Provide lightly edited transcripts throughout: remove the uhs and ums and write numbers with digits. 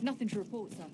Nothing to report, sir.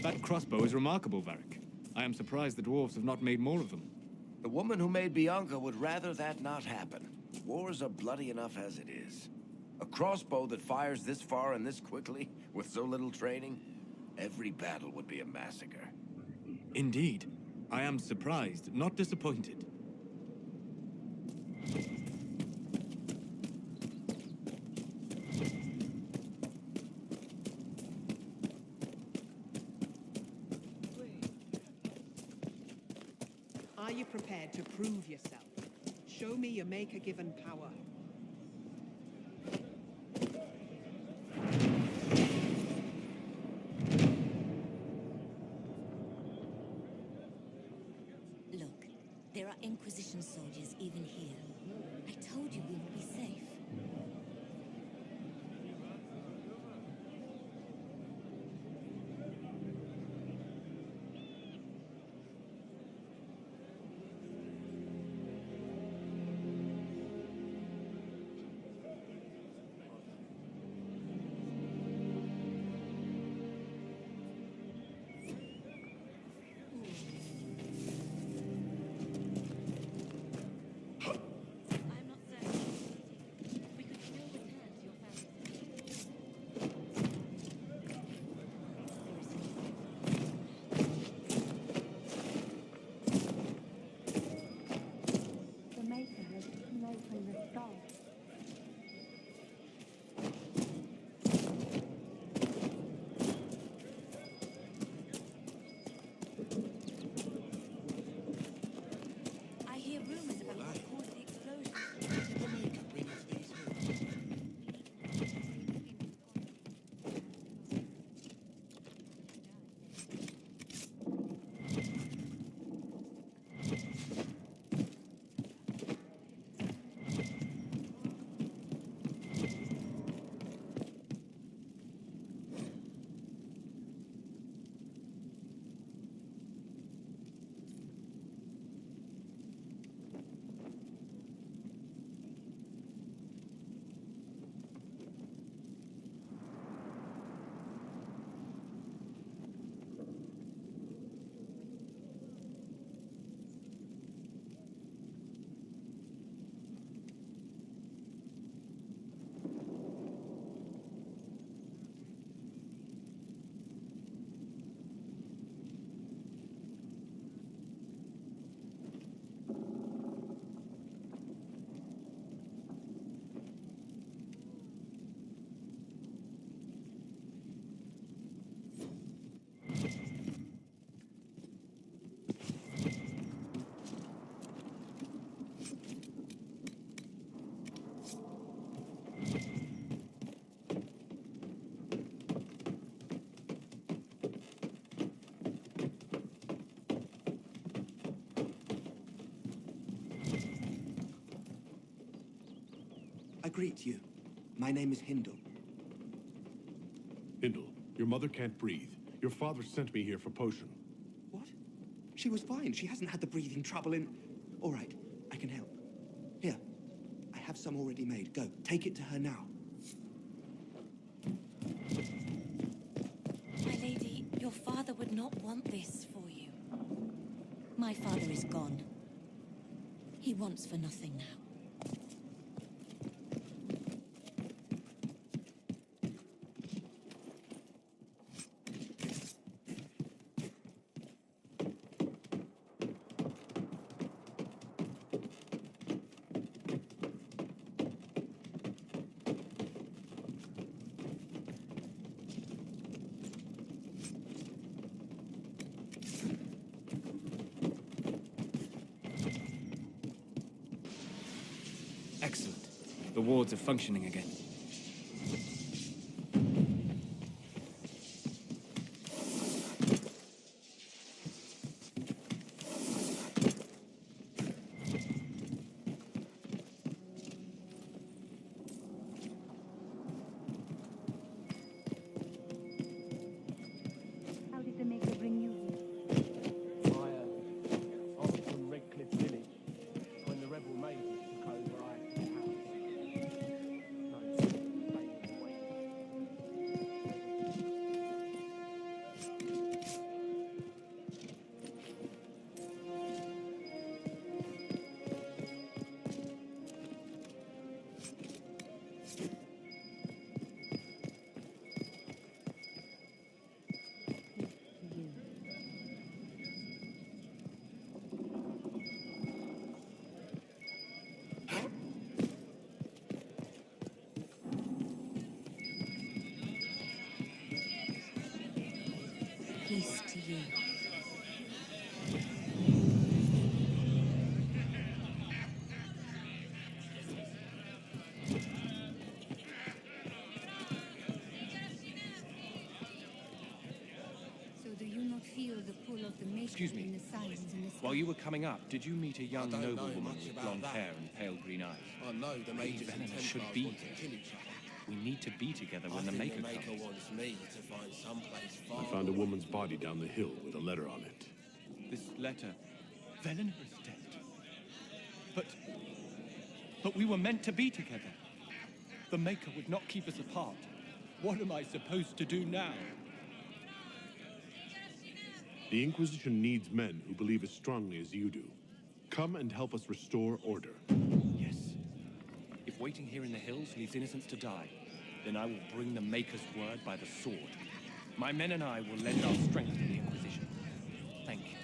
That crossbow is remarkable, Varric. I am surprised the dwarves have not made more of them. The woman who made Bianca would rather that not happen. Wars are bloody enough as it is. A crossbow that fires this far and this quickly, with so little training, every battle would be a massacre. Indeed. I am surprised, not disappointed. Are you prepared to prove yourself? Show me your maker-given power. Look, there are Inquisition soldiers even here. I told you we would be safe. I'm not certain. We could still return to your family's The Maker has opened the star. I hear rumors about what caused the explosion. I greet you. My name is Hindle. Hindle, your mother can't breathe. Your father sent me here for potion. What? She was fine. She hasn't had the breathing trouble in... All right, I can help. Here, I have some already made. Go, take it to her now. My lady, your father would not want this for you. My father is gone. He wants for nothing now. Excellent. The wards are functioning again. How did the Maker bring you here? I was from Redcliffe Village. When the rebel majors took over, I had a house. No, stayed away. Peace to you. of the Maker Excuse me. in the silence in the sky. While you were coming up, did you meet a young don't know noblewoman much with about blonde that. hair and pale green eyes? I know the Majors and Helena should Templars be want to here. kill each other. We need to be together when I the think Maker the Maker comes. wants me to find someplace far I found a away. woman's body down the hill with a letter on it. This letter. Velena is dead. But we were meant to be together. The Maker would not keep us apart. What am I supposed to do now? The Inquisition needs men who believe as strongly as you do. Come and help us restore order. Yes. If waiting here in the hills leaves innocents to die, then I will bring the Maker's word by the sword. My men and I will lend our strength to the Inquisition. Thank you.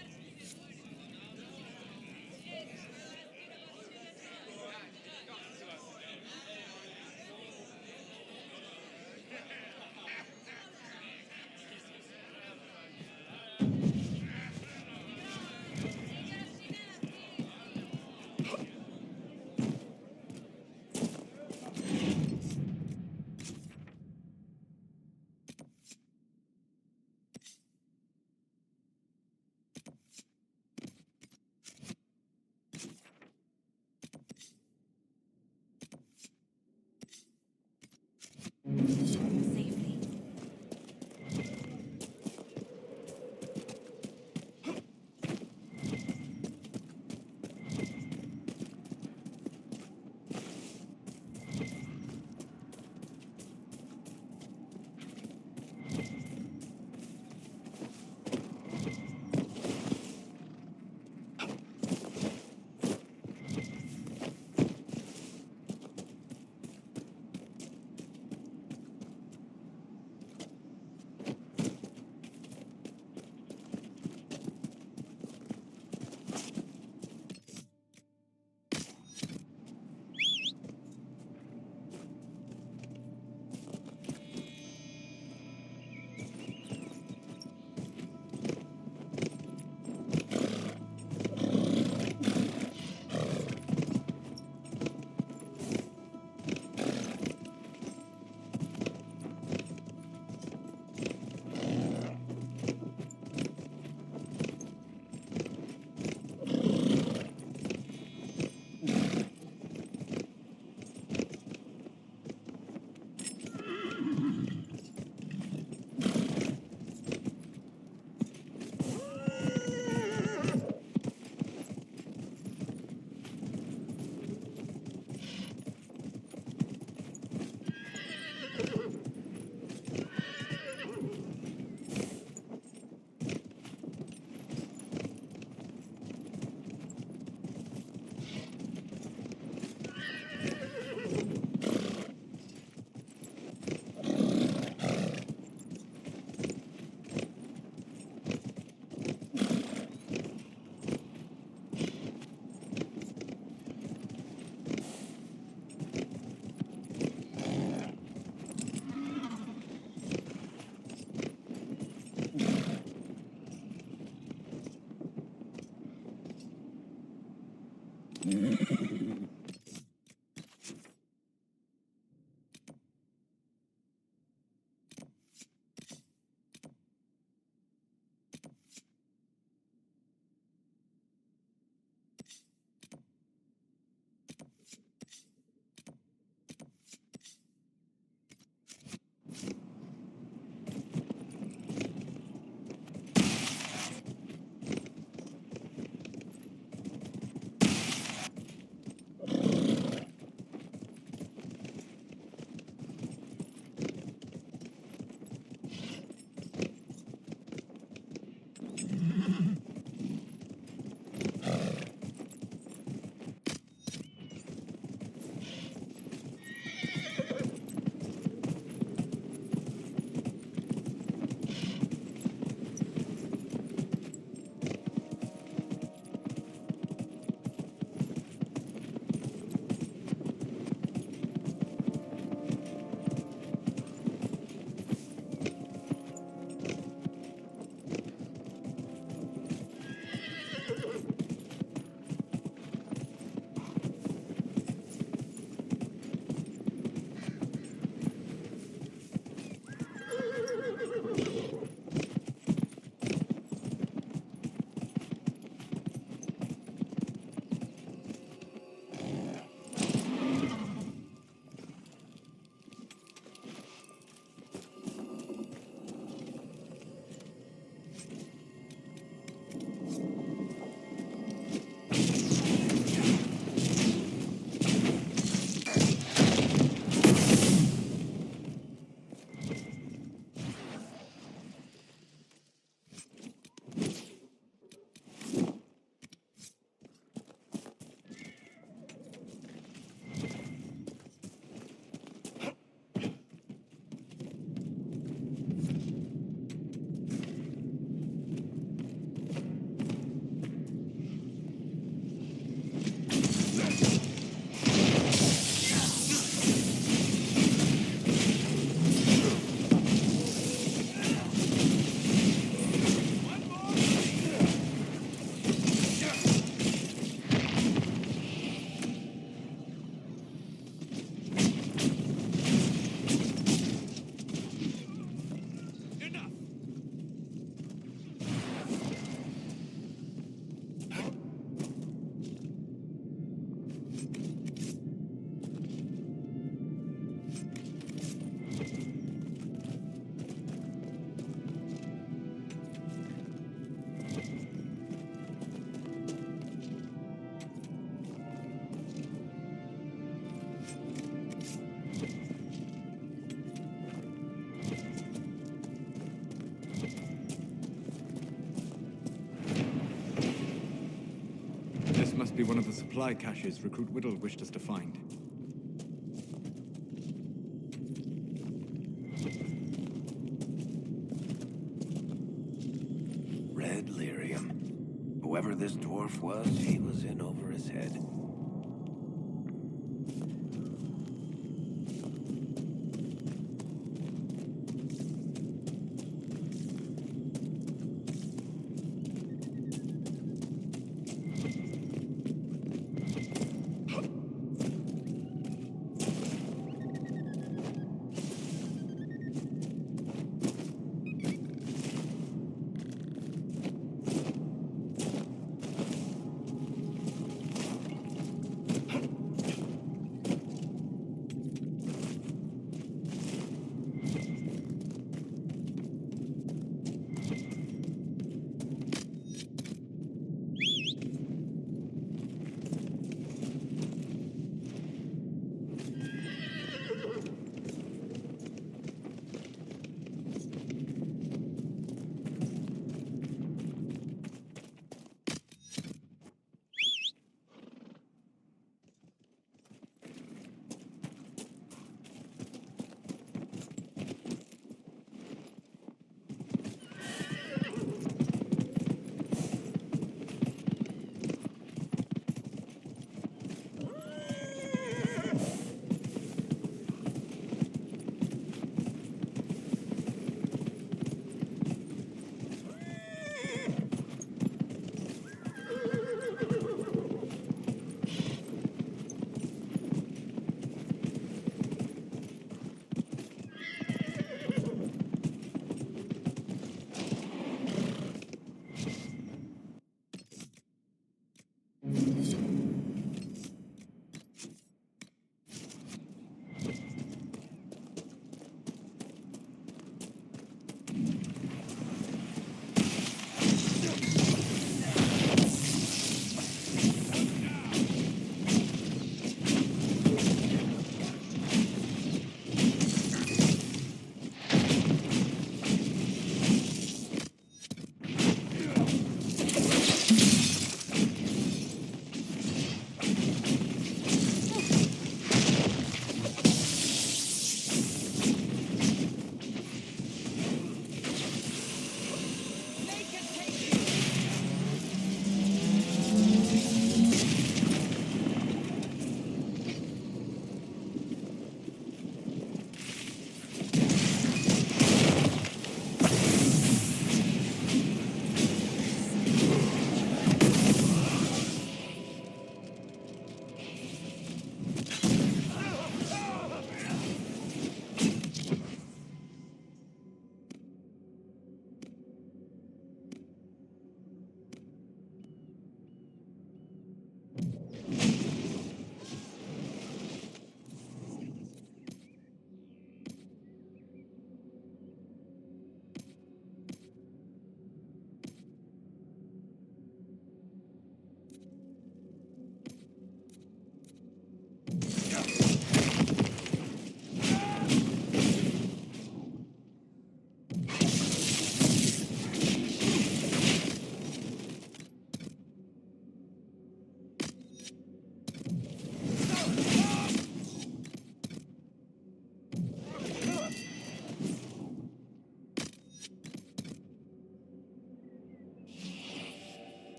likely one of the supply caches Recruit Whittle wished us to find. Red lyrium. Whoever this dwarf was, he was in over his head.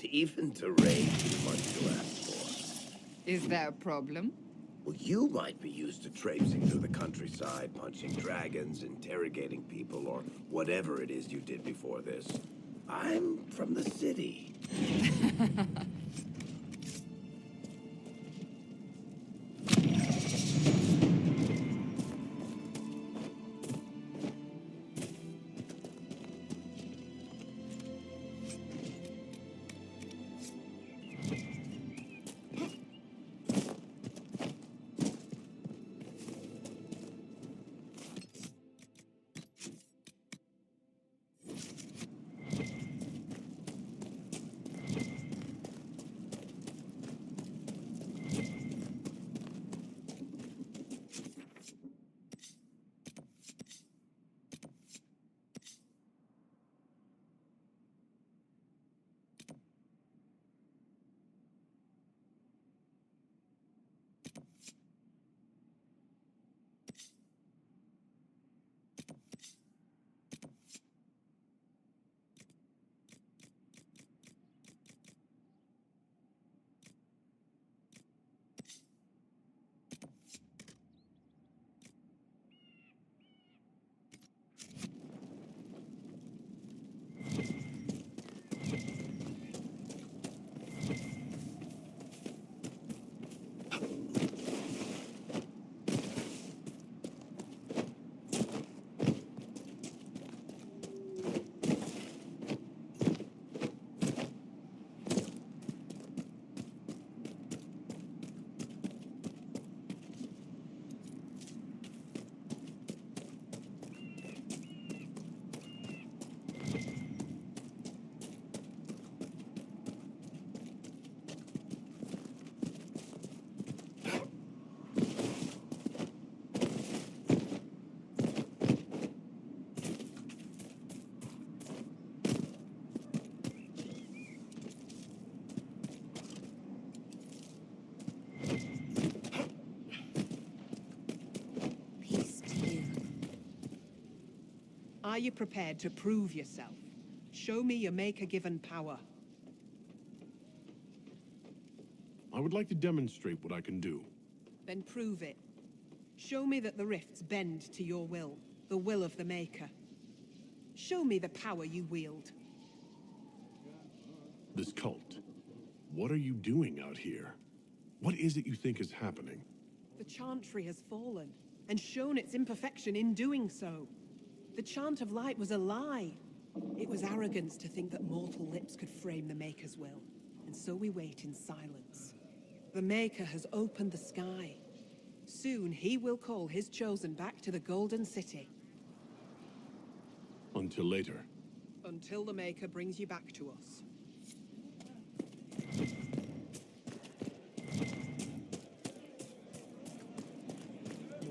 Even to raid is much to ask for. Is there a problem? Well, you might be used to traipsing through the countryside, punching dragons, interrogating people, or whatever it is you did before this. I'm from the city. Are you prepared to prove yourself? Show me your Maker-given power. I would like to demonstrate what I can do. Then prove it. Show me that the rifts bend to your will, the will of the Maker. Show me the power you wield. This cult. What are you doing out here? What is it you think is happening? The Chantry has fallen, and shown its imperfection in doing so. The Chant of Light was a lie. It was arrogance to think that mortal lips could frame the Maker's will, and so we wait in silence. The Maker has opened the sky. Soon he will call his chosen back to the Golden City. Until later. Until the Maker brings you back to us.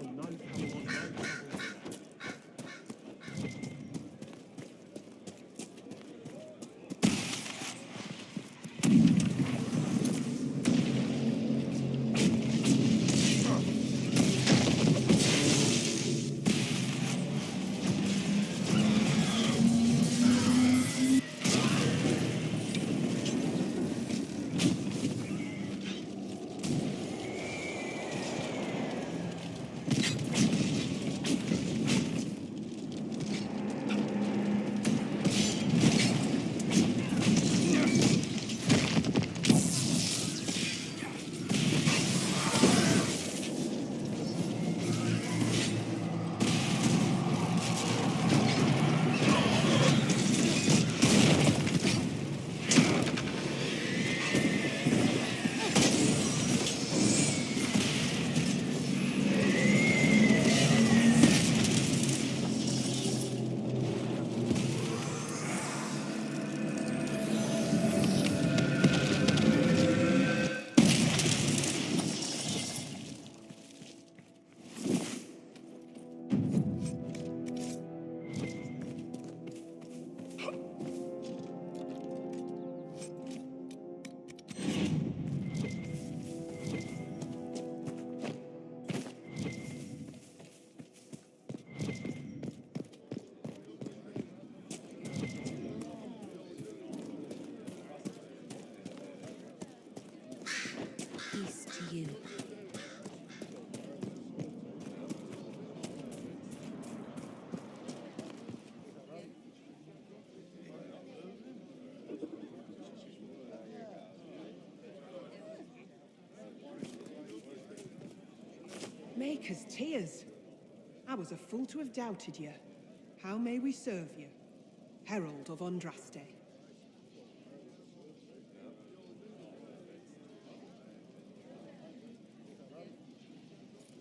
Want no trouble, want no trouble. Maker's tears. I was a fool to have doubted you. How may we serve you? Herald of Andraste.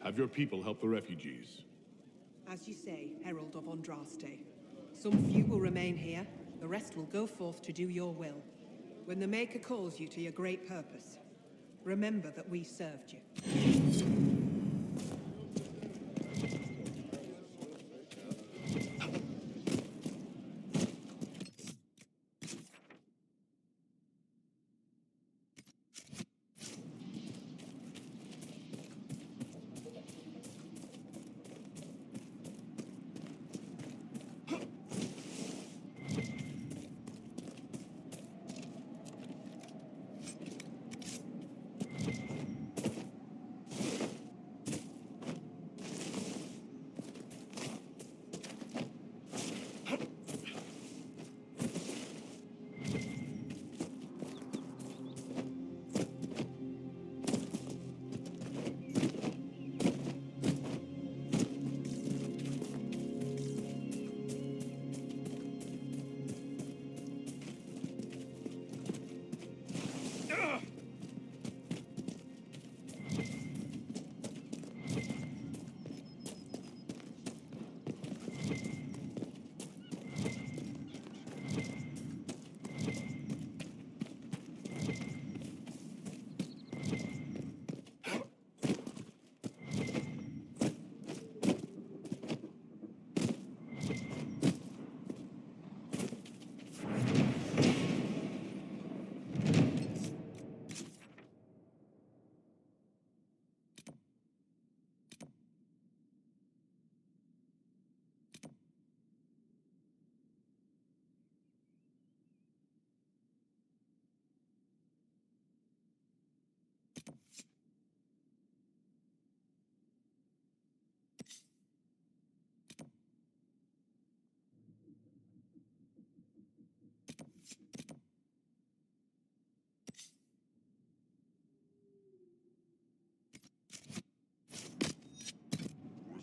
Have your people help the refugees. As you say, Herald of Andraste. Some few will remain here, the rest will go forth to do your will. When the Maker calls you to your great purpose, remember that we served you.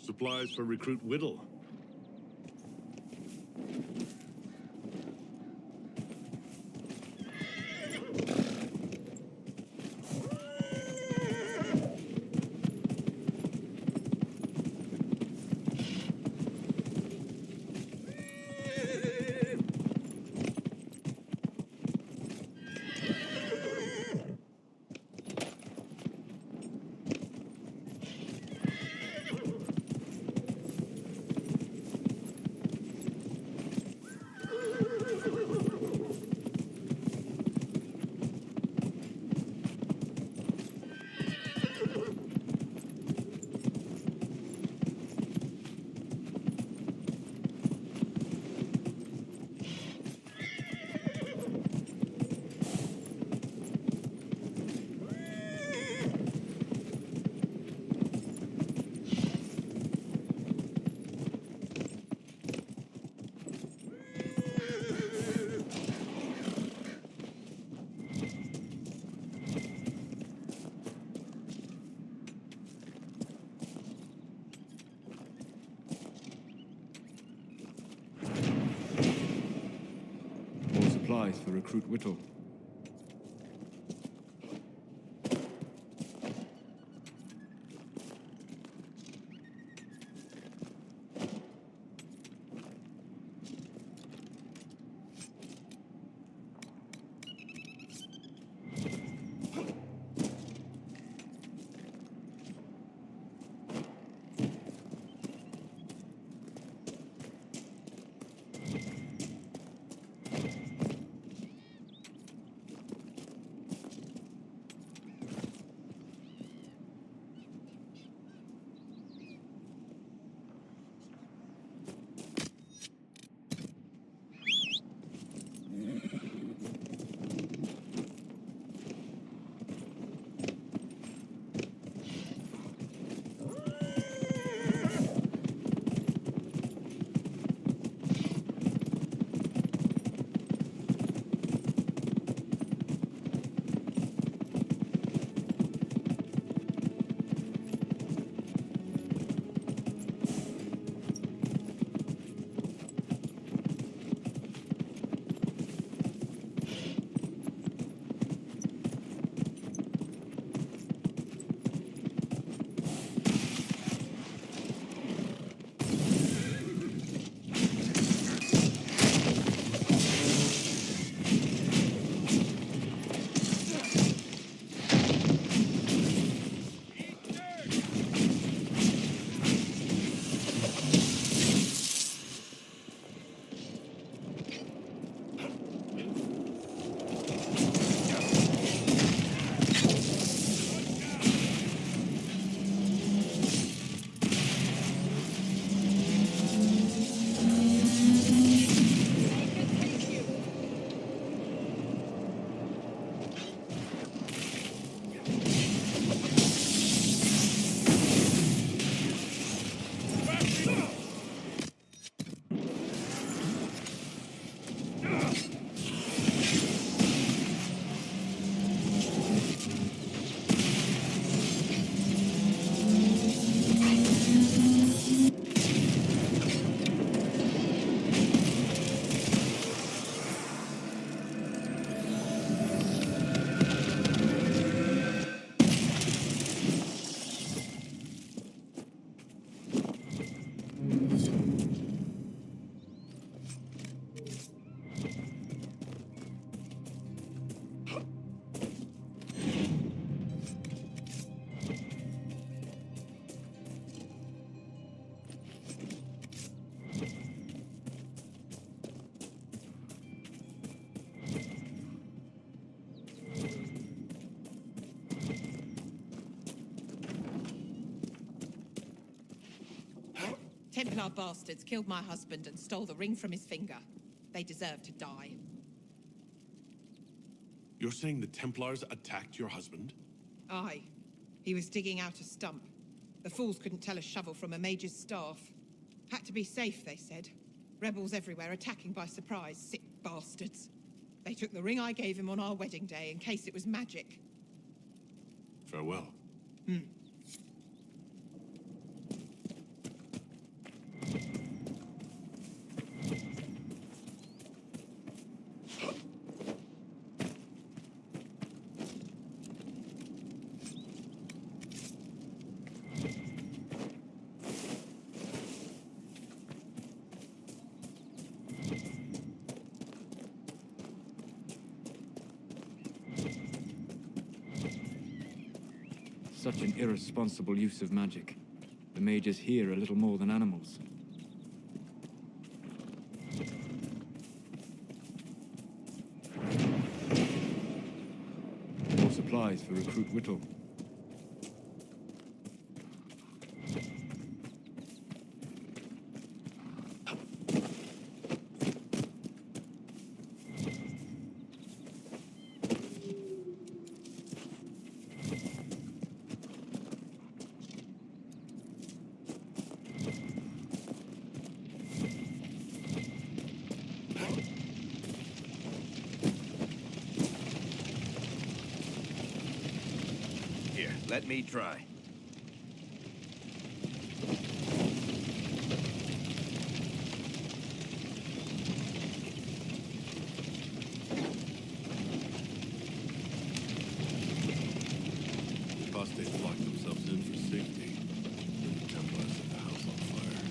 Supplies for Recruit Whittle. Supplies for Recruit Whittle. Templar bastards killed my husband and stole the ring from his finger. They deserve to die. You're saying the Templars attacked your husband? Aye. He was digging out a stump. The fools couldn't tell a shovel from a mage's staff. Had to be safe, they said. Rebels everywhere attacking by surprise, sick bastards. They took the ring I gave him on our wedding day in case it was magic. Farewell. Such an irresponsible use of magic. The mages here are little more than animals. More supplies for Recruit Whittle. Here, let me try. Apostates locked themselves in for safety. The Templars set the house on fire.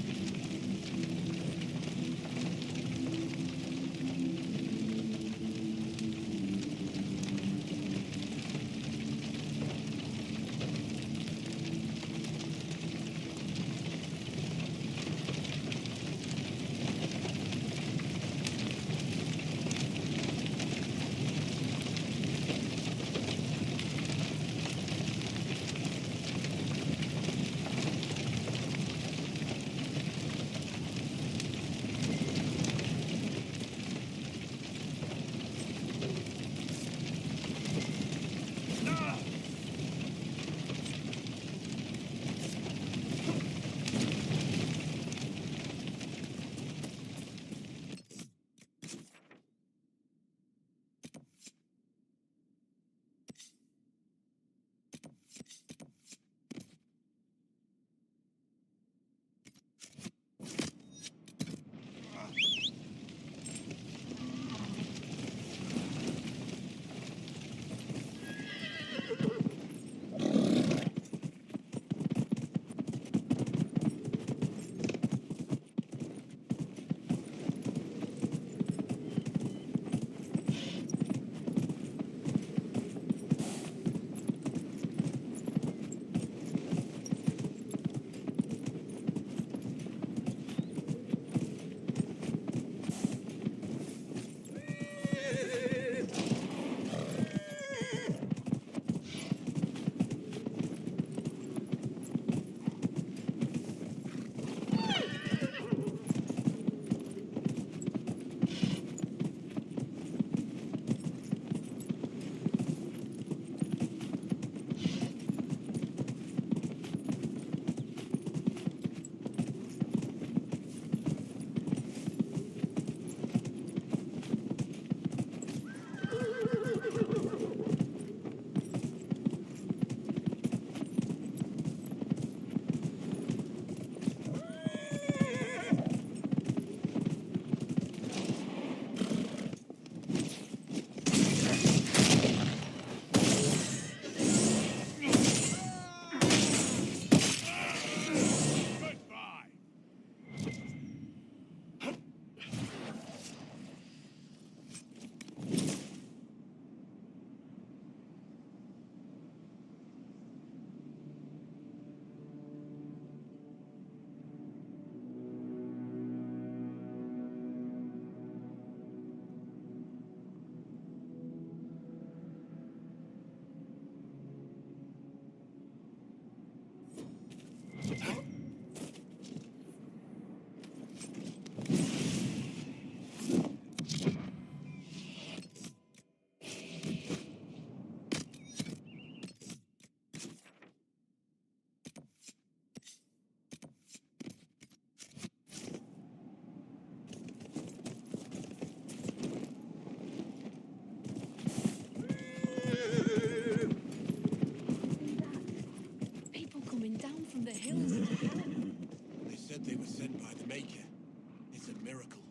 a miracle.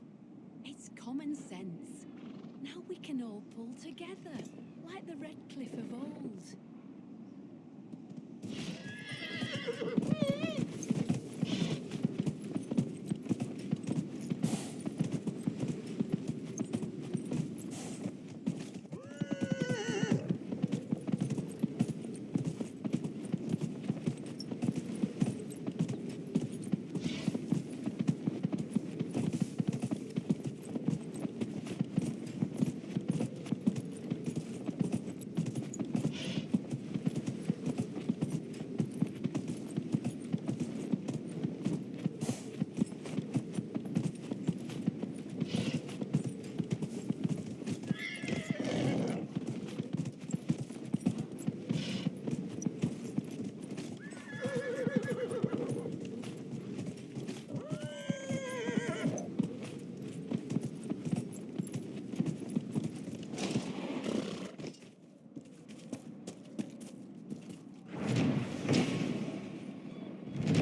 It's common sense. Now we can all pull together, like the Red Cliff of old.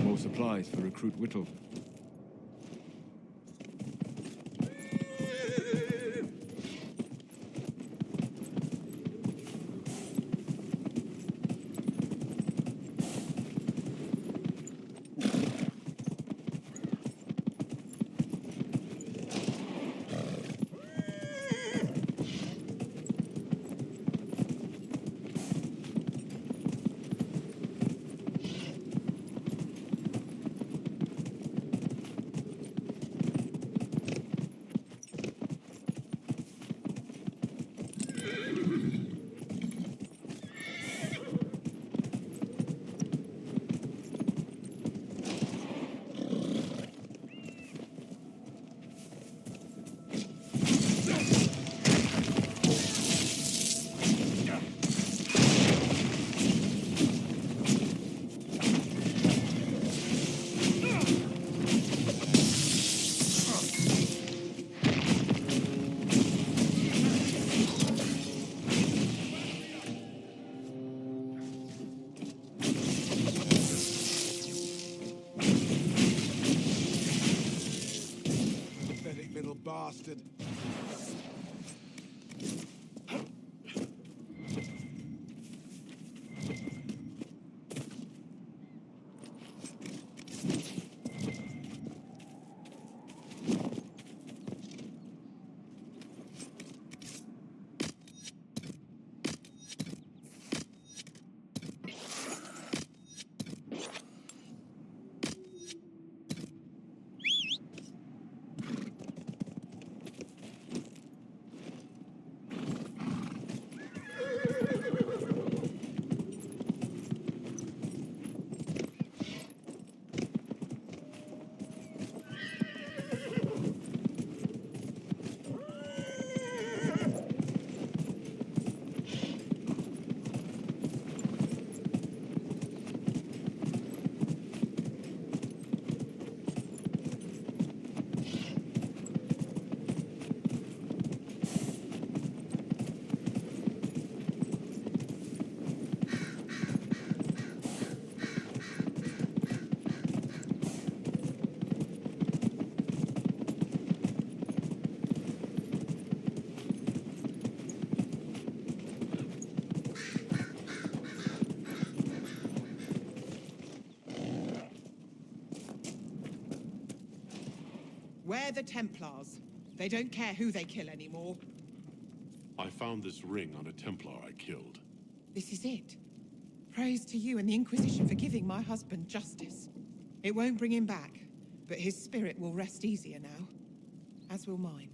More supplies for Recruit Whittle. Pathetic little bastard. We're the Templars. They don't care who they kill anymore. I found this ring on a Templar I killed. This is it. Praise to you and the Inquisition for giving my husband justice. It won't bring him back, but his spirit will rest easier now, as will mine.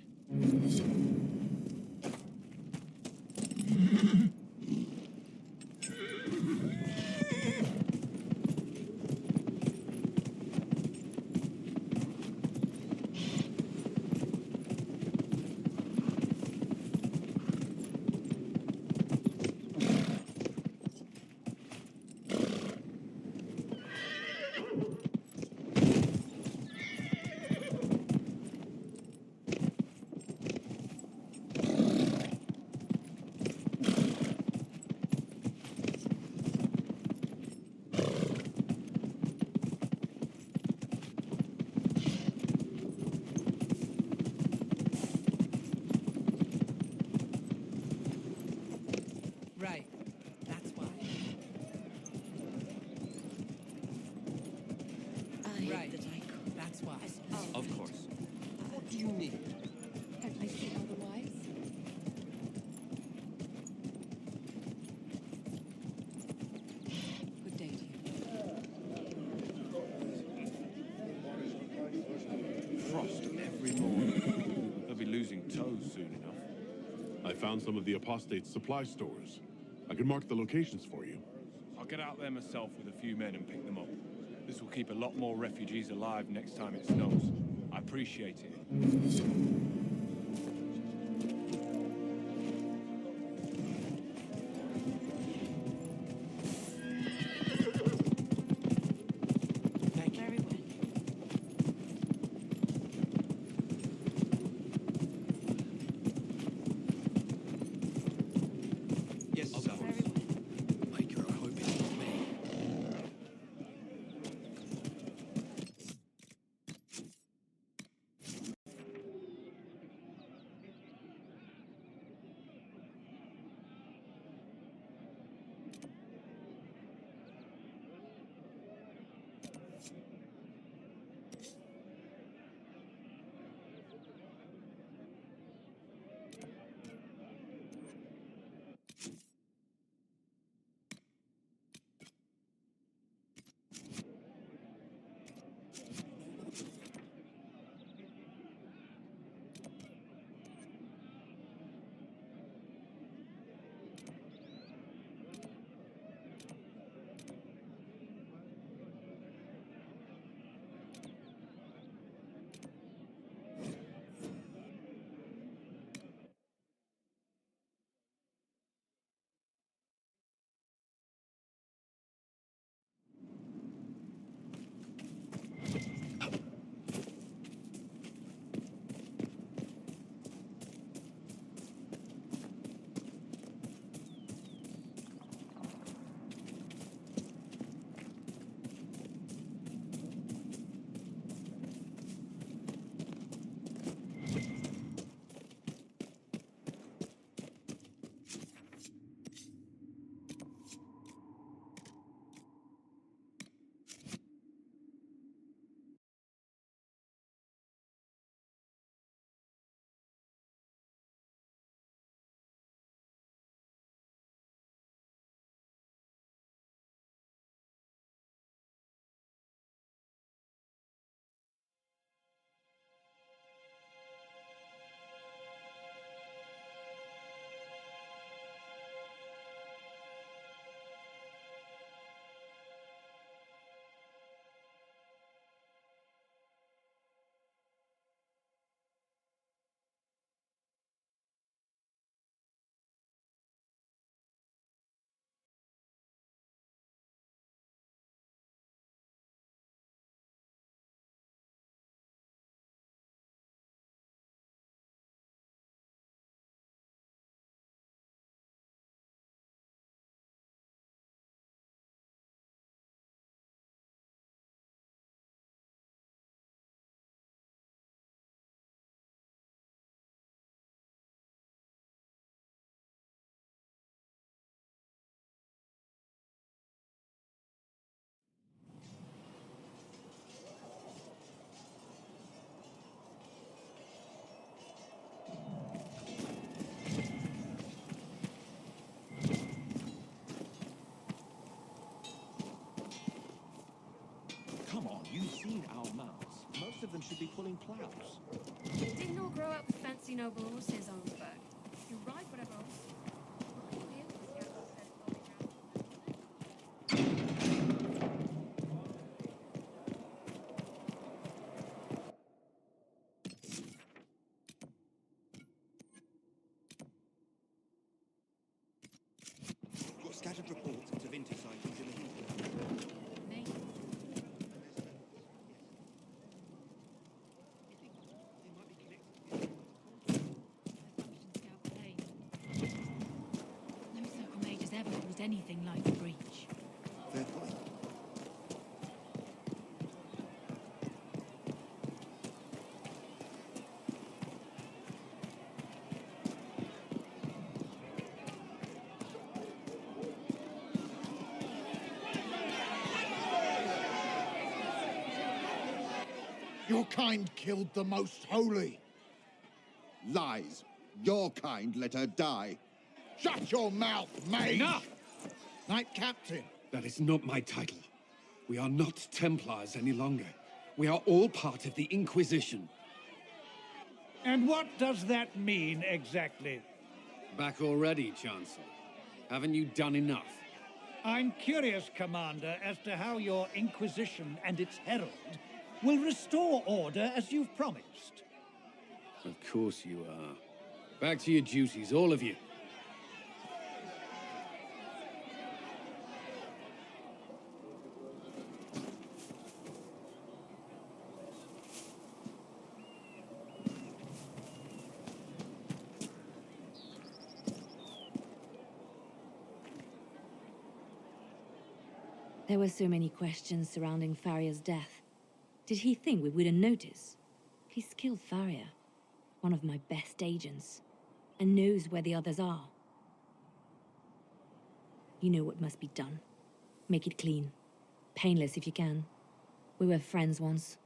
need. Don't they see otherwise? Good day to you. Frost every morning. They'll be losing toes soon enough. I found some of the apostate's supply stores. I can mark the locations for you. I'll get out there myself with a few men and pick them up. This will keep a lot more refugees alive next time it snows. I appreciate it. Very well. Yes, sir. Very well. Maker, I hope it's not me. Come on, you've seen our mounts. Most of them should be pulling plows. Didn't all grow up with fancy noble horses on the back. You ride whatever horse. Got scattered reports of Vinter sightings in the hinterland. Me? No circle mage has ever caused anything like the breach. Fair point. Your kind killed the most holy. Lies. Your kind let her die. Shut your mouth, mage! Enough! Knight Captain. That is not my title. We are not Templars any longer. We are all part of the Inquisition. And what does that mean, exactly? Back already, Chancellor. Haven't you done enough? I'm curious, Commander, as to how your Inquisition and its herald will restore order as you've promised. Of course you are. Back to your duties, all of you. There were so many questions surrounding Farria's death. Did he think we wouldn't notice? He's killed Farria, one of my best agents, and knows where the others are. You know what must be done. Make it clean. Painless if you can. We were friends once.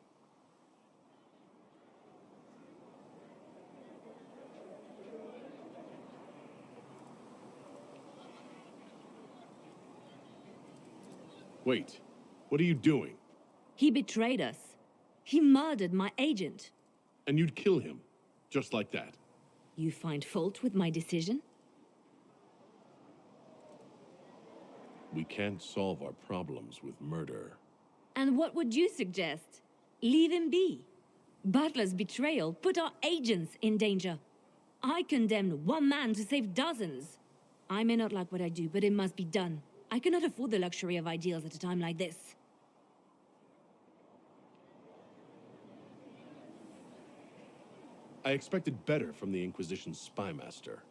Wait, what are you doing? He betrayed us. He murdered my agent. And you'd kill him, just like that. You find fault with my decision? We can't solve our problems with murder. And what would you suggest? Leave him be. Butler's betrayal put our agents in danger. I condemned one man to save dozens. I may not like what I do, but it must be done. I cannot afford the luxury of ideals at a time like this. I expected better from the Inquisition's spy master.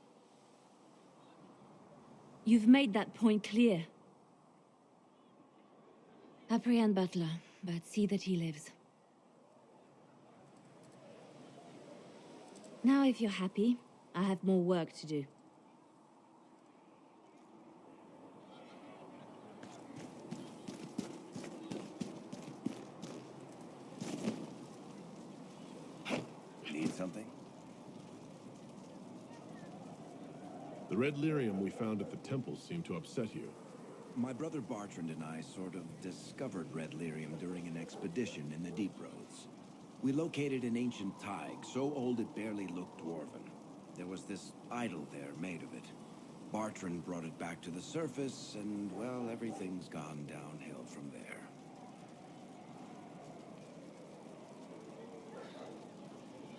You've made that point clear. Apprehend Butler, but see that he lives. Now, if you're happy, I have more work to do. Need something? The red lyrium we found at the temple seemed to upset you. My brother Bartrand and I sort of discovered red lyrium during an expedition in the Deep Roads. We located an ancient thaig, so old it barely looked dwarven. There was this idol there made of it. Bartrand brought it back to the surface, and, well, everything's gone downhill from there.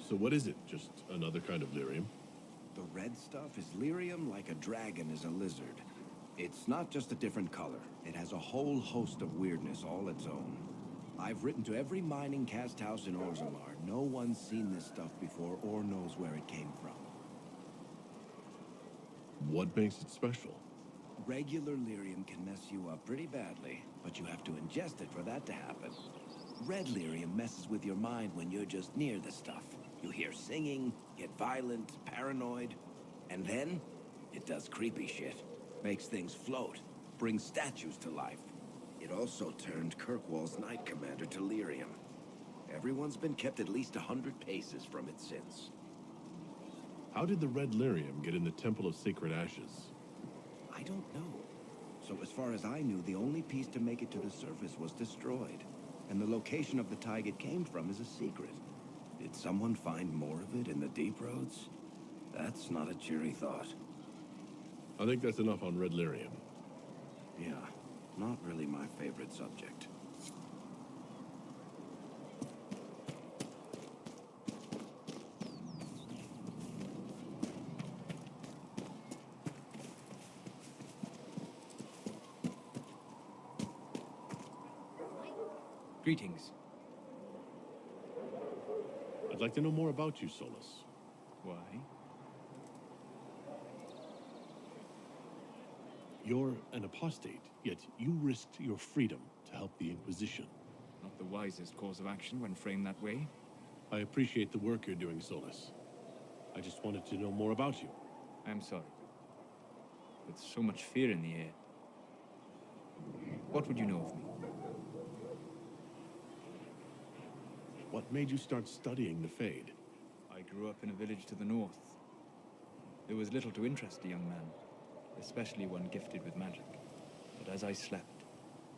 So what is it? Just another kind of lyrium? The red stuff is lyrium like a dragon is a lizard. It's not just a different color. It has a whole host of weirdness all its own. I've written to every mining cast house in Orzammar. No one's seen this stuff before or knows where it came from. What makes it special? Regular lyrium can mess you up pretty badly, but you have to ingest it for that to happen. Red lyrium messes with your mind when you're just near the stuff. You hear singing, get violent, paranoid, and then it does creepy shit. Makes things float, brings statues to life. It also turned Kirkwall's Knight Commander to lyrium. Everyone's been kept at least 100 paces from it since. How did the red lyrium get in the Temple of Sacred Ashes? I don't know. So as far as I knew, the only piece to make it to the surface was destroyed. And the location of the thaig it came from is a secret. Did someone find more of it in the Deep Roads? That's not a cheery thought. I think that's enough on red lyrium. Yeah, not really my favorite subject. Greetings. I'd like to know more about you, Solus. Why? You're an apostate, yet you risked your freedom to help the Inquisition. Not the wisest course of action when framed that way. I appreciate the work you're doing, Solus. I just wanted to know more about you. I'm sorry. With so much fear in the air. What would you know of me? What made you start studying the Fade? I grew up in a village to the north. There was little to interest a young man, especially one gifted with magic. But as I slept,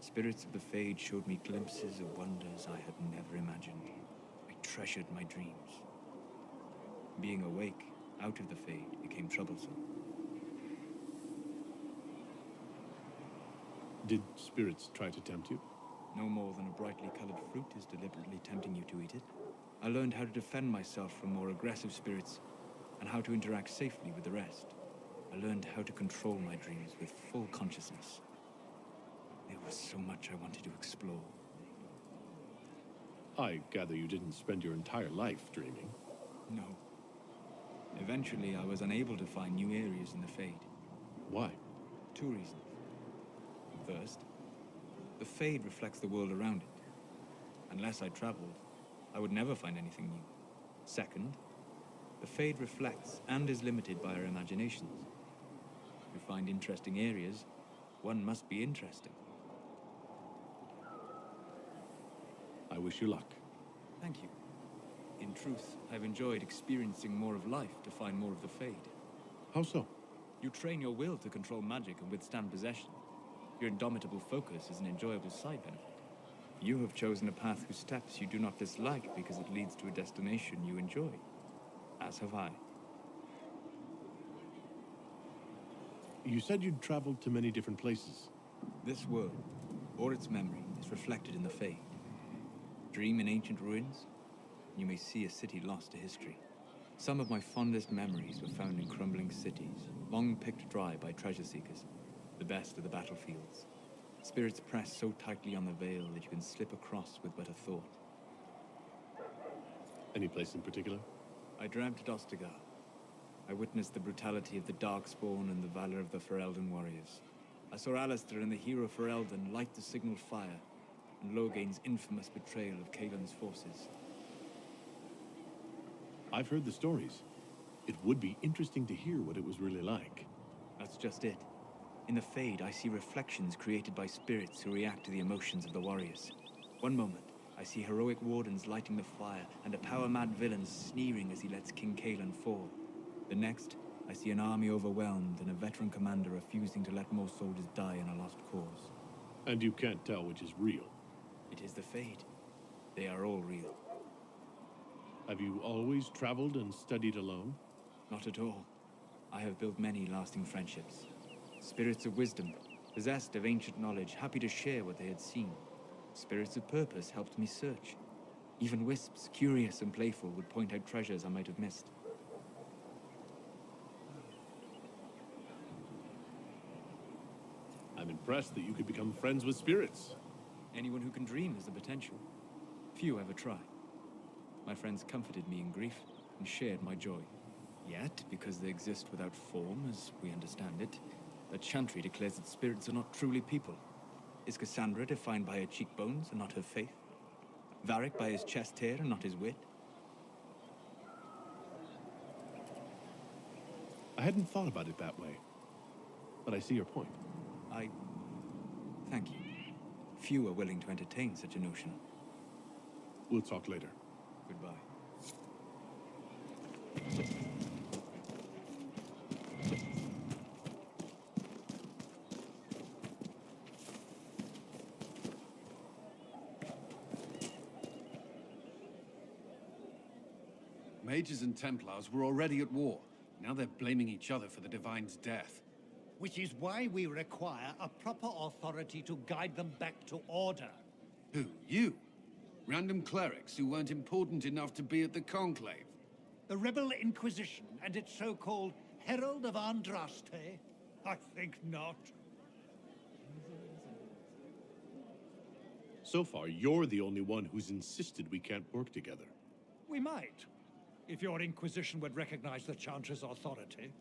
spirits of the Fade showed me glimpses of wonders I had never imagined. I treasured my dreams. Being awake, out of the Fade, became troublesome. Did spirits try to tempt you? No more than a brightly colored fruit is deliberately tempting you to eat it. I learned how to defend myself from more aggressive spirits, and how to interact safely with the rest. I learned how to control my dreams with full consciousness. There was so much I wanted to explore. I gather you didn't spend your entire life dreaming. No. Eventually, I was unable to find new areas in the Fade. Why? 2 reasons. First, the Fade reflects the world around it. Unless I traveled, I would never find anything new. Second, the Fade reflects and is limited by our imaginations. To find interesting areas, one must be interesting. I wish you luck. Thank you. In truth, I've enjoyed experiencing more of life to find more of the Fade. How so? You train your will to control magic and withstand possession. Your indomitable focus is an enjoyable side benefit. You have chosen a path whose steps you do not dislike because it leads to a destination you enjoy. As have I. You said you'd traveled to many different places. This world, or its memory, is reflected in the Fade. Dream in ancient ruins, you may see a city lost to history. Some of my fondest memories were found in crumbling cities, long picked dry by treasure seekers, the best of the battlefields. Spirits press so tightly on the veil that you can slip across with but a thought. Any place in particular? I dreamt at Ostagar. I witnessed the brutality of the Darkspawn and the valor of the Ferelden warriors. I saw Alistair and the hero Ferelden light the signal fire, and Logain's infamous betrayal of Kaelin's forces. I've heard the stories. It would be interesting to hear what it was really like. That's just it. In the Fade, I see reflections created by spirits who react to the emotions of the warriors. One moment, I see heroic wardens lighting the fire, and a power-mad villain sneering as he lets King Kaelin fall. The next, I see an army overwhelmed and a veteran commander refusing to let more soldiers die in a lost cause. And you can't tell which is real. It is the Fade. They are all real. Have you always traveled and studied alone? Not at all. I have built many lasting friendships. Spirits of wisdom, possessed of ancient knowledge, happy to share what they had seen. Spirits of purpose helped me search. Even wisps, curious and playful, would point out treasures I might have missed. I'm impressed that you could become friends with spirits. Anyone who can dream has the potential. Few ever try. My friends comforted me in grief and shared my joy. Yet, because they exist without form, as we understand it, the Chantry declares that spirits are not truly people. Is Cassandra defined by her cheekbones and not her faith? Varric by his chest hair and not his wit? I hadn't thought about it that way, but I see your point. Thank you. Few are willing to entertain such a notion. We'll talk later. Goodbye. Mages and Templars were already at war. Now they're blaming each other for the Divine's death. Which is why we require a proper authority to guide them back to order. Who? You? Random clerics who weren't important enough to be at the Conclave? The Rebel Inquisition and its so-called Herald of Andraste? I think not. So far, you're the only one who's insisted we can't work together. We might, if your Inquisition would recognize the Chantry's authority.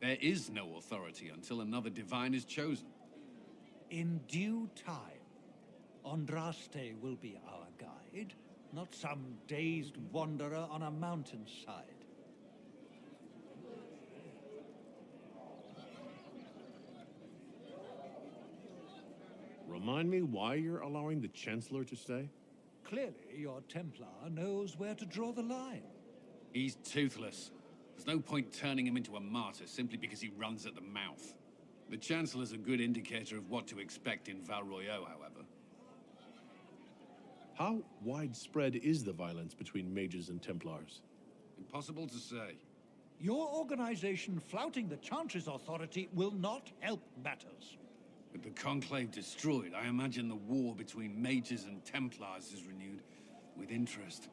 There is no authority until another Divine is chosen. In due time, Andraste will be our guide, not some dazed wanderer on a mountainside. Remind me why you're allowing the Chancellor to stay? Clearly, your Templar knows where to draw the line. He's toothless. There's no point turning him into a martyr simply because he runs at the mouth. The Chancellor's a good indicator of what to expect in Val Royeaux, however. How widespread is the violence between mages and Templars? Impossible to say. Your organization flouting the Chantry's authority will not help matters. With the Conclave destroyed, I imagine the war between mages and Templars is renewed with interest.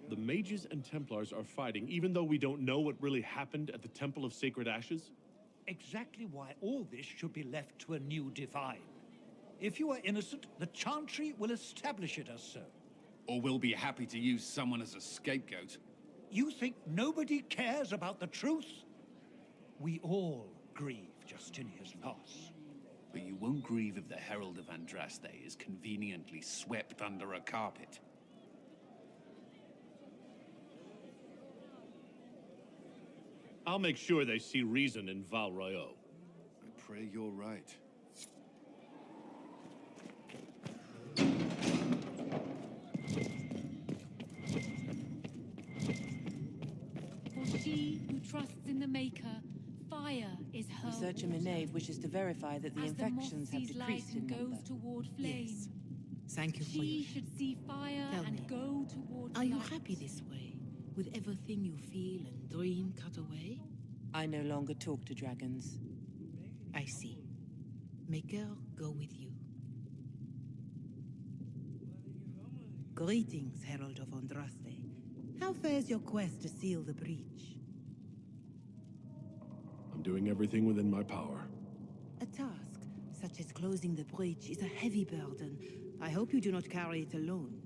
The mages and Templars are fighting even though we don't know what really happened at the Temple of Sacred Ashes? Exactly why all this should be left to a new divine. If you are innocent, the Chantry will establish it as so. Or we'll be happy to use someone as a scapegoat. You think nobody cares about the truth? We all grieve Justinia's loss. But you won't grieve if the Herald of Andraste is conveniently swept under a carpet. I'll make sure they see reason in Val Royeaux. I pray you're right. For she who trusts in the Maker, fire is her Researcher water. Menave wishes to verify that the As infections the have moth sees light decreased in and number. goes toward flame. Yes. Thank you for your She should see fire Tell and me, go towards Are you light. happy this way, with everything you feel and dream cut away? I no longer talk to dragons. I see. Maker, go with you. Greetings, Herald of Andraste. How fares your quest to seal the breach? I'm doing everything within my power. A task, such as closing the breach, is a heavy burden. I hope you do not carry it alone.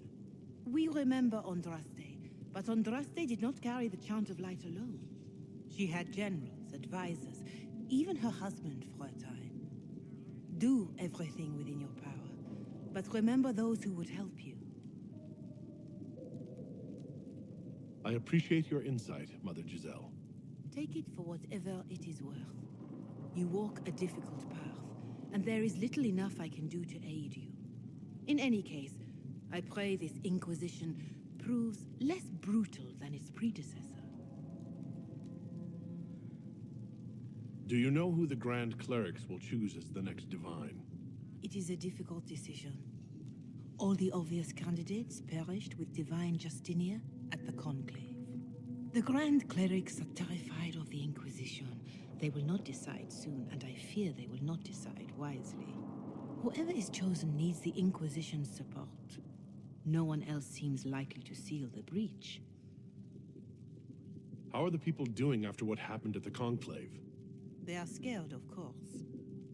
We remember Andraste, but Andraste did not carry the Chant of Light alone. She had generals, advisors, even her husband for a time. Do everything within your power, but remember those who would help you. I appreciate your insight, Mother Giselle. Take it for whatever it is worth. You walk a difficult path, and there is little enough I can do to aid you. In any case, I pray this Inquisition proves less brutal than its predecessor. Do you know who the Grand Clerics will choose as the next Divine? It is a difficult decision. All the obvious candidates perished with Divine Justinia at the Conclave. The Grand Clerics are terrified of the Inquisition. They will not decide soon, and I fear they will not decide wisely. Whoever is chosen needs the Inquisition's support. No one else seems likely to seal the breach. How are the people doing after what happened at the Conclave? They are scared, of course.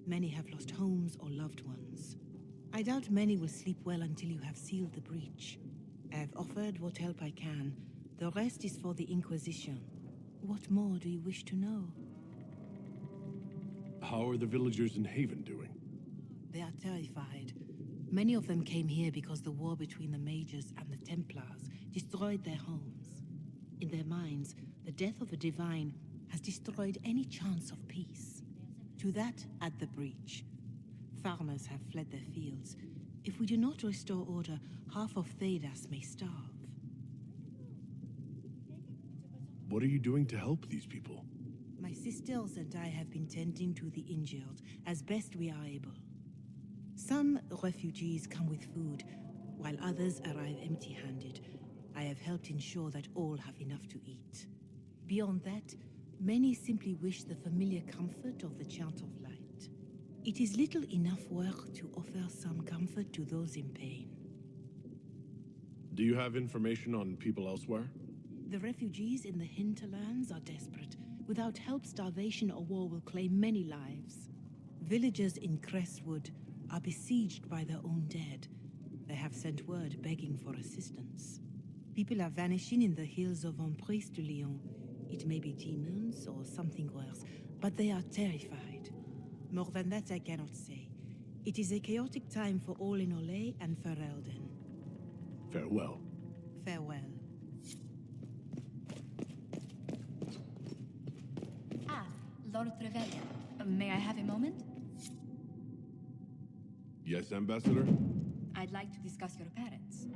Many have lost homes or loved ones. I doubt many will sleep well until you have sealed the breach. I have offered what help I can. The rest is for the Inquisition. What more do you wish to know? How are the villagers in Haven doing? They are terrified. Many of them came here because the war between the Mages and the Templars destroyed their homes. In their minds, the death of a divine has destroyed any chance of peace. To that, add the breach. Farmers have fled their fields. If we do not restore order, half of Thedas may starve. What are you doing to help these people? My sisters and I have been tending to the injured as best we are able. Some refugees come with food, while others arrive empty-handed. I have helped ensure that all have enough to eat. Beyond that, many simply wish the familiar comfort of the Chant of Light. It is little enough work to offer some comfort to those in pain. Do you have information on people elsewhere? The refugees in the hinterlands are desperate. Without help, starvation or war will claim many lives. Villagers in Crestwood are besieged by their own dead. They have sent word begging for assistance. People are vanishing in the hills of Emprise de Lyon. It may be demons or something worse, but they are terrified. More than that I cannot say. It is a chaotic time for all in Olay and Ferelden. Farewell. Farewell. Ah, Lord Trevelyan. May I have a moment? Yes, Ambassador? I'd like to discuss your parents.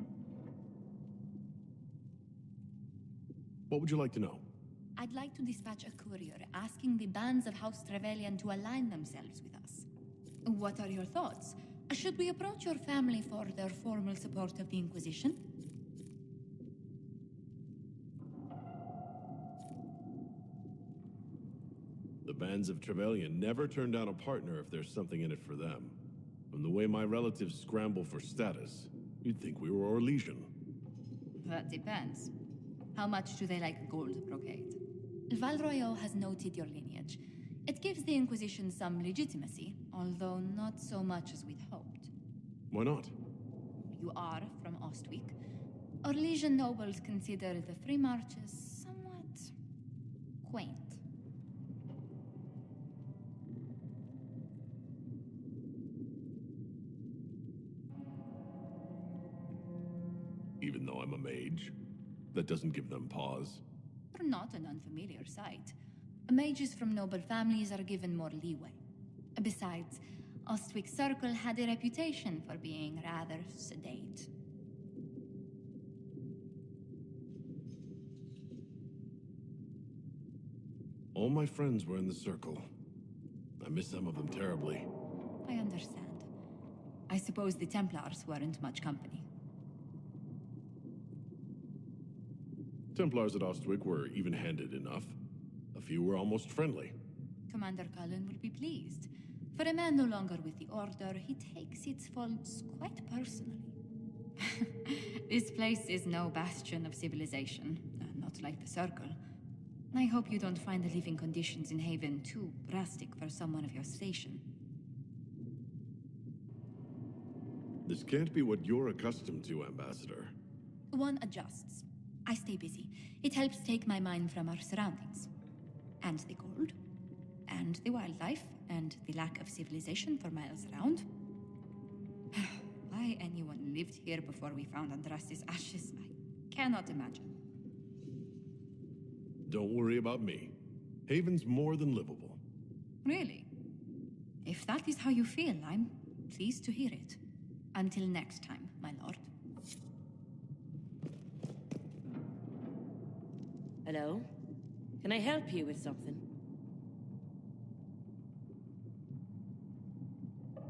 What would you like to know? I'd like to dispatch a courier asking the bands of House Trevelyan to align themselves with us. What are your thoughts? Should we approach your family for their formal support of the Inquisition? The bands of Trevelyan never turn down a partner if there's something in it for them. From the way my relatives scramble for status, you'd think we were Orlesian. That depends. How much do they like gold brocade? Val Royeaux has noted your lineage. It gives the Inquisition some legitimacy, although not so much as we'd hoped. Why not? You are from Ostwick. Orlesian nobles consider the Free Marches somewhat quaint. Even though I'm a mage, that doesn't give them pause. You're not an unfamiliar sight. Mages from noble families are given more leeway. Besides, Ostwick Circle had a reputation for being rather sedate. All my friends were in the circle. I miss some of them terribly. I understand. I suppose the Templars weren't much company. Templars at Ostwick were even-handed enough. A few were almost friendly. Commander Cullen would be pleased. For a man no longer with the Order, he takes its faults quite personally. This place is no bastion of civilization, not like the Circle. I hope you don't find the living conditions in Haven too drastic for someone of your station. This can't be what you're accustomed to, Ambassador. One adjusts. I stay busy. It helps take my mind from our surroundings. And the gold, and the wildlife, and the lack of civilization for miles around. Why anyone lived here before we found Andraste's ashes, I cannot imagine. Don't worry about me. Haven's more than livable. Really? If that is how you feel, I'm pleased to hear it. Until next time, my lord. Hello? Can I help you with something?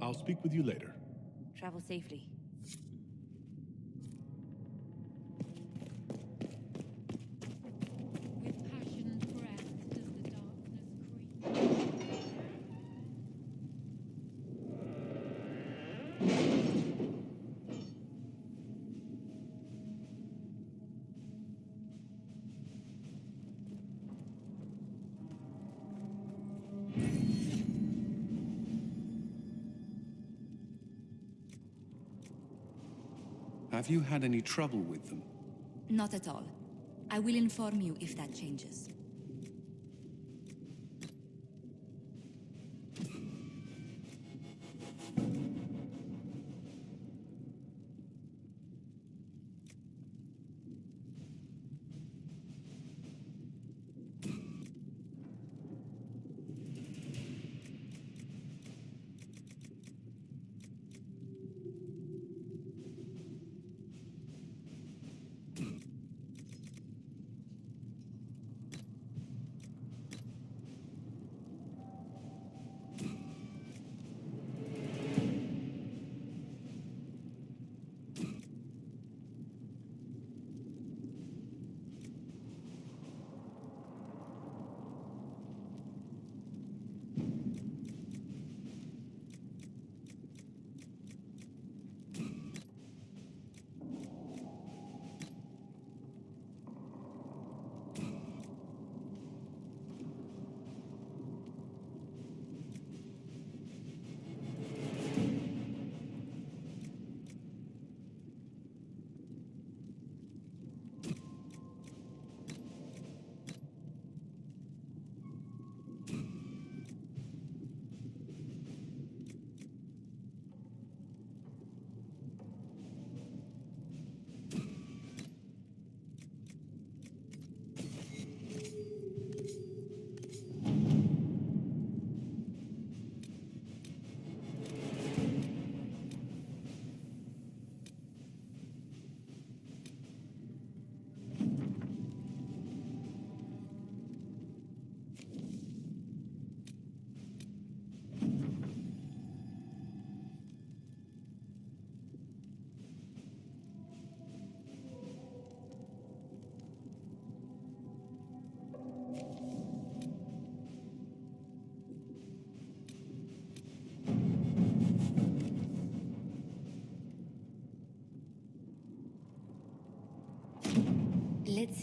I'll speak with you later. Travel safely. With passionate breath does the darkness creep. Have you had any trouble with them? Not at all. I will inform you if that changes.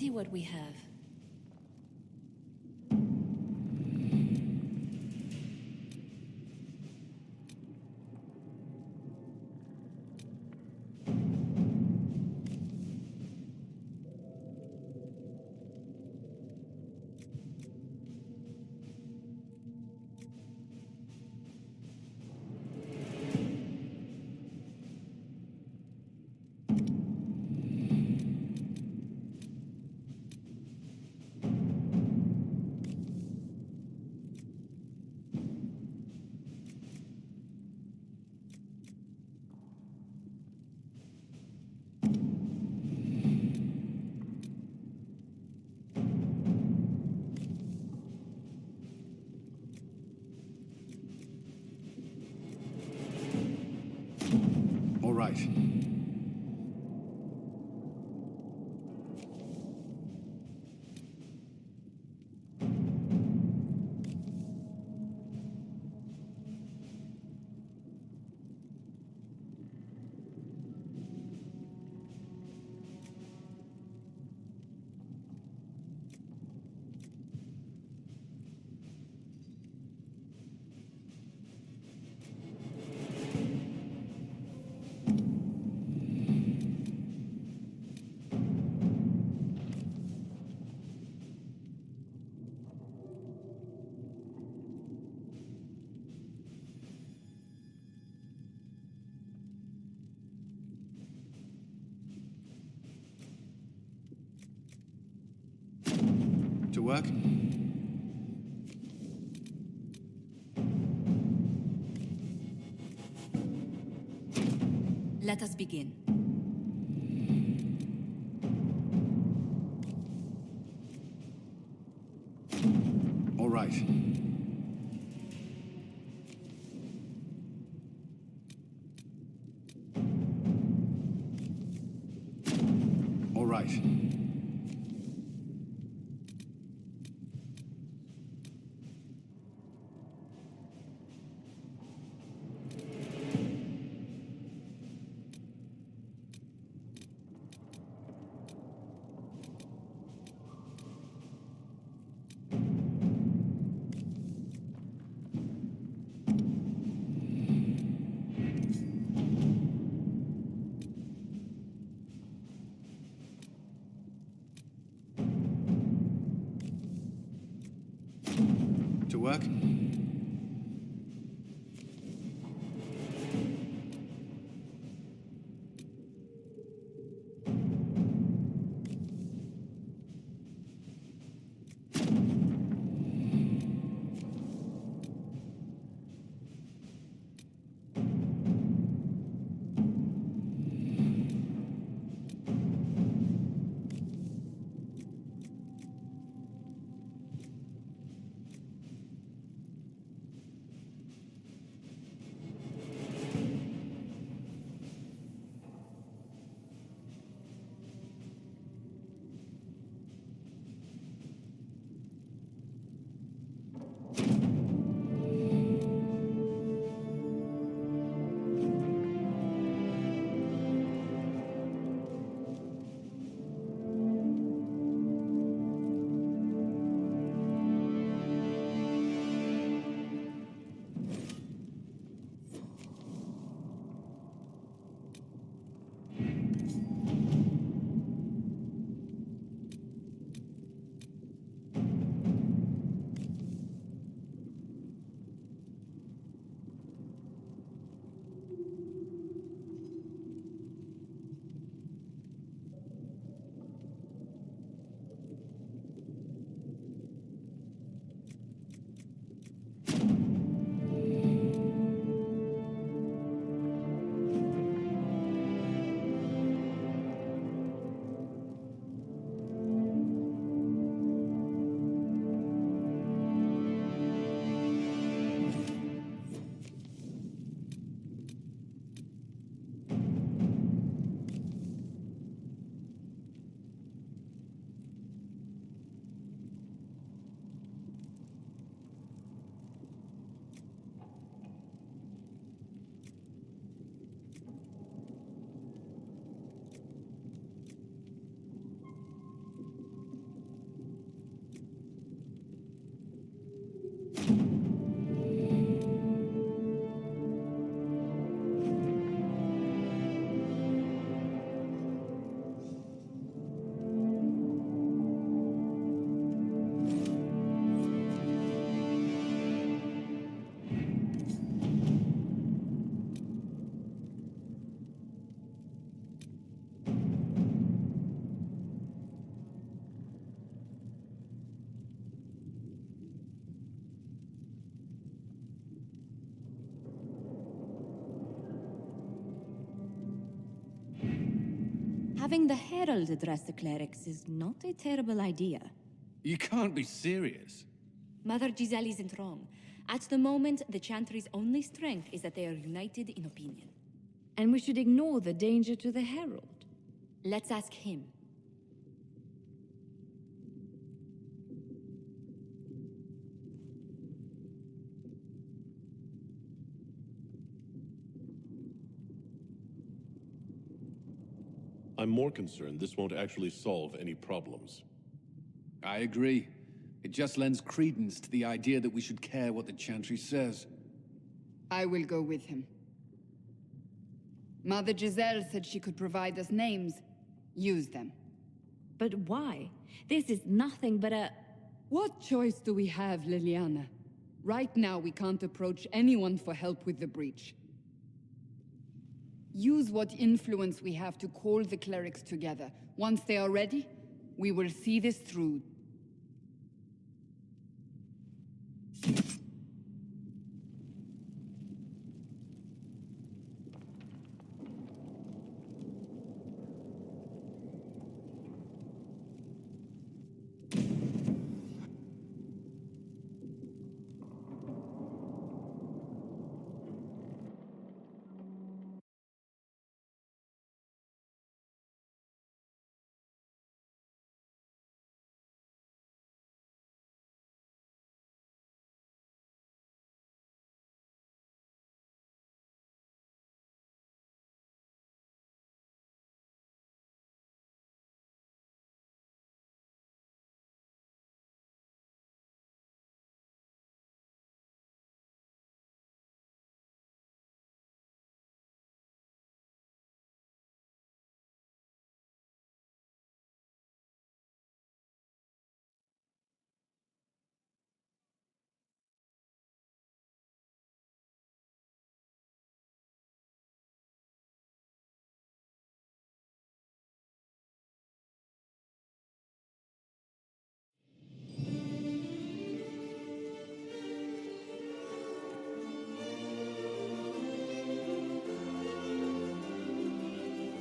see what we have. All right. To work? Let us begin. All right. All right. To work? Having the Herald address the clerics is not a terrible idea. You can't be serious. Mother Giselle isn't wrong. At the moment, the Chantry's only strength is that they are united in opinion. And we should ignore the danger to the Herald. Let's ask him. I'm more concerned this won't actually solve any problems. I agree. It just lends credence to the idea that we should care what the Chantry says. I will go with him. Mother Giselle said she could provide us names. Use them. But why? This is nothing but a... What choice do we have, Liliana? Right now, we can't approach anyone for help with the breach. Use what influence we have to call the clerics together. Once they are ready, we will see this through.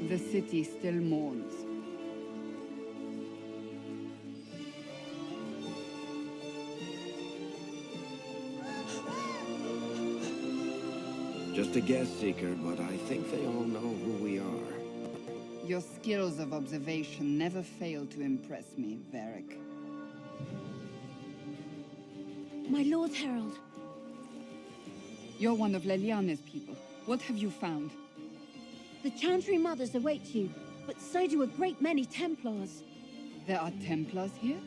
The city still mourns. Just a guess, Seeker, but I think they all know who we are. Your skills of observation never fail to impress me, Varric. My Lord Herald. You're one of Leliana's people. What have you found? The Chantry mothers await you, but so do a great many Templars. There are Templars here?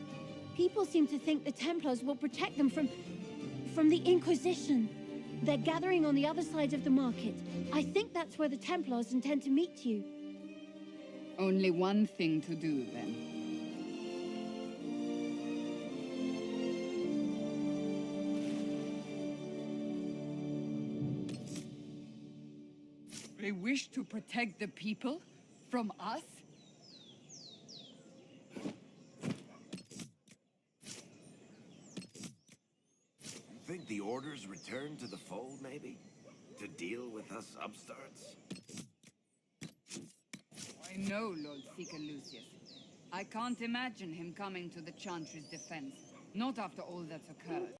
People seem to think the Templars will protect them from the Inquisition. They're gathering on the other side of the market. I think that's where the Templars intend to meet you. Only one thing to do, then. They wish to protect the people from us? You think the Order's returned to the fold, maybe? To deal with us upstarts? I know, Lord Seeker Lucius. I can't imagine him coming to the Chantry's defense. Not after all that's occurred.